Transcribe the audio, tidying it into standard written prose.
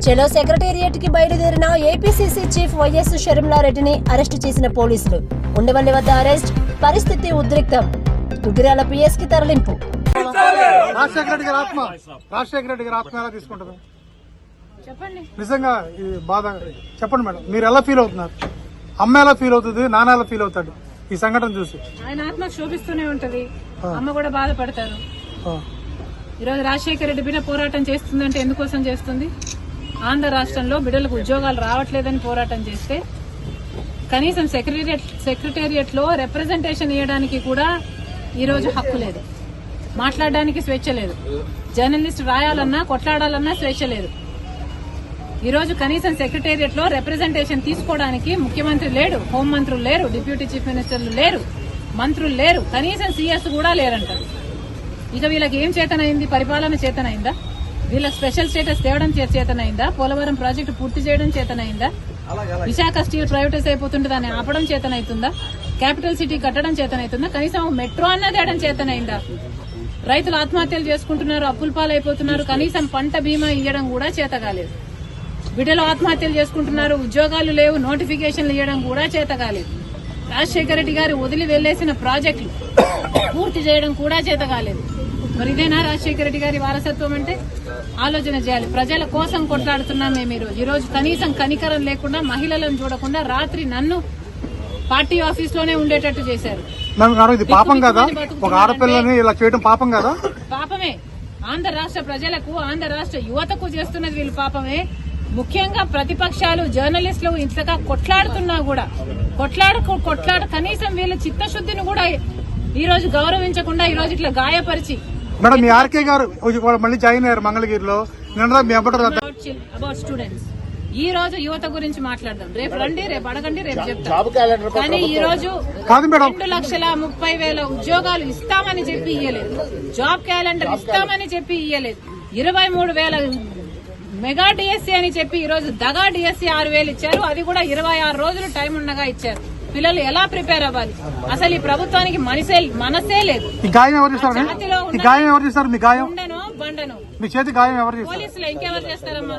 చెలో secretariat కి బయలుదేరిన APCC chief YS షర్మిలారెడ్డిని arrest చేసిన పోలీసులు. ఉండవల్లి వద్ద అరెస్ట్, పరిస్థితి ఉద్రిక్తం. దుగ్గిరాల పిఎస్ కి తరలింపు. రాజశేఖర రెడ్డి గారి ఆత్మ ఎలా తీసుకుంటారు? చెప్పండి. నిజంగా ఇది బాధ. చెప్పండి మేడం, మీరు ఎలా ఫీల్ అవుతున్నారు? అమ్మ ఎలా ఫీల్ అవుతుంది, నాన్న ఎలా ఫీల్ అవుతాడు ఈ సంఘటన చూసి? ఆయన ఆత్మ శోభిస్తూనే ఉంటది, అమ్మ కూడా బాధపడతారు. ఈరోజు రాజశేఖర రెడ్డి బిడ్డ పోరాటం చేస్తుందంటే ఎందుకోసం చేస్తుంది? ఆంధ్ర రాష్ట్రంలో బిడ్డలకు ఉద్యోగాలు రావట్లేదని పోరాటం చేస్తే కనీసం సెక్రటేరియట్ లో రిప్రజెంటేషన్ ఇవ్వడానికి కూడా ఈరోజు హక్కు లేదు, మాట్లాడడానికి స్వేచ్ఛ లేదు, జర్నలిస్ట్ రాయాలన్నా కొట్లాడాలన్నా స్వేచ్ఛ లేదు. ఈరోజు కనీసం సెక్రటేరియట్ లో రిప్రజెంటేషన్ తీసుకోవడానికి ముఖ్యమంత్రి లేడు, హోంమంత్రులు లేరు, డిప్యూటీ చీఫ్ మినిస్టర్లు లేరు, మంత్రులు లేరు, కనీసం సీఎస్ కూడా లేరంటారు. ఇక వీళ్ళకి ఏం చేతనైంది? పరిపాలన చేతనైందా? వీళ్ళకి స్పెషల్ స్టేటస్ తేవడం చేతనైందా? పోలవరం ప్రాజెక్టు పూర్తి చేయడం చేతనైందా? విశాఖ స్టీల్ ప్రైవేటైజ్ అయిపోతుంటే దాన్ని ఆపడం చేతనైతుందా? క్యాపిటల్ సిటీ కట్టడం చేతనైతుందా? కనీసం మెట్రో అన్న తేయడం చేతనైందా? రైతులు ఆత్మహత్యలు చేసుకుంటున్నారు, అప్పుల పాలైపోతున్నారు, కనీసం పంట బీమా ఇవ్వడం కూడా చేత కాలేదు. బిడ్డలు ఆత్మహత్యలు చేసుకుంటున్నారు, ఉద్యోగాలు లేవు, నోటిఫికేషన్లు ఇవ్వడం కూడా చేత కాలేదు. రాజశేఖర రెడ్డి గారు వదిలి వెళ్లేసిన ప్రాజెక్టులు పూర్తి చేయడం కూడా చేత కాలేదు. మరి ఇదేనా రాజశేఖర రెడ్డి గారి వారసత్వం అంటే? ఆలోచన చేయాలి. ప్రజల కోసం కొట్లాడుతున్నాం మేము. ఈ రోజు కనీసం కనికరం లేకుండా, మహిళలను చూడకుండా రాత్రి నన్ను పార్టీ ఆఫీస్ లోనే ఉండేటట్టు చేశారు. ఇది పాపం కదా? ఒక ఆడపిల్లని ఇలా చేయడం పాపం కదా? పాపమే. ఆంధ్ర రాష్ట్ర ప్రజలకు, ఆంధ్ర రాష్ట్ర యువతకు చేస్తున్నది వీళ్ళు పాపమే. ముఖ్యంగా ప్రతిపక్షాలు, జర్నలిస్టులు ఇంతగా కొట్లాడుతున్నా కూడా కొట్లాడ కనీసం వీళ్ళ చిత్తశుద్ధిని కూడా ఈ రోజు గౌరవించకుండా ఈ రోజు ఇట్లా గాయపరిచి. మేడం, మీ ఆర్కే గారు మళ్ళీ జాయిన్ అయ్యారు మంగళగిరిలో. అబౌట్ స్టూడెంట్స్ ఈ రోజు యువత గురించి మాట్లాడదాం. రేపు రండి, రేపు అడగండి, రేపు చెప్తాం. కానీ ఈ రోజు 2,30,000 ఉద్యోగాలు ఇస్తామని చెప్పి ఇయ్యలేదు, జాబ్ క్యాలెండర్ ఇస్తామని చెప్పి ఇయ్యలేదు, 23,000 మెగా డిఎస్సీ అని చెప్పి ఈ రోజు దగా డిఎస్సీ 6,000 ఇచ్చారు. అది కూడా 26 రోజులు టైం ఉండగా ఇచ్చారు. పిల్లలు ఎలా ప్రిపేర్ అవ్వాలి? అసలు ఈ ప్రభుత్వానికి మనసే లేదు. ఉండను బండను మీ చేతి గాయం ఎవరు? పోలీసులు ఇంకెవరు చేస్తారమ్మా?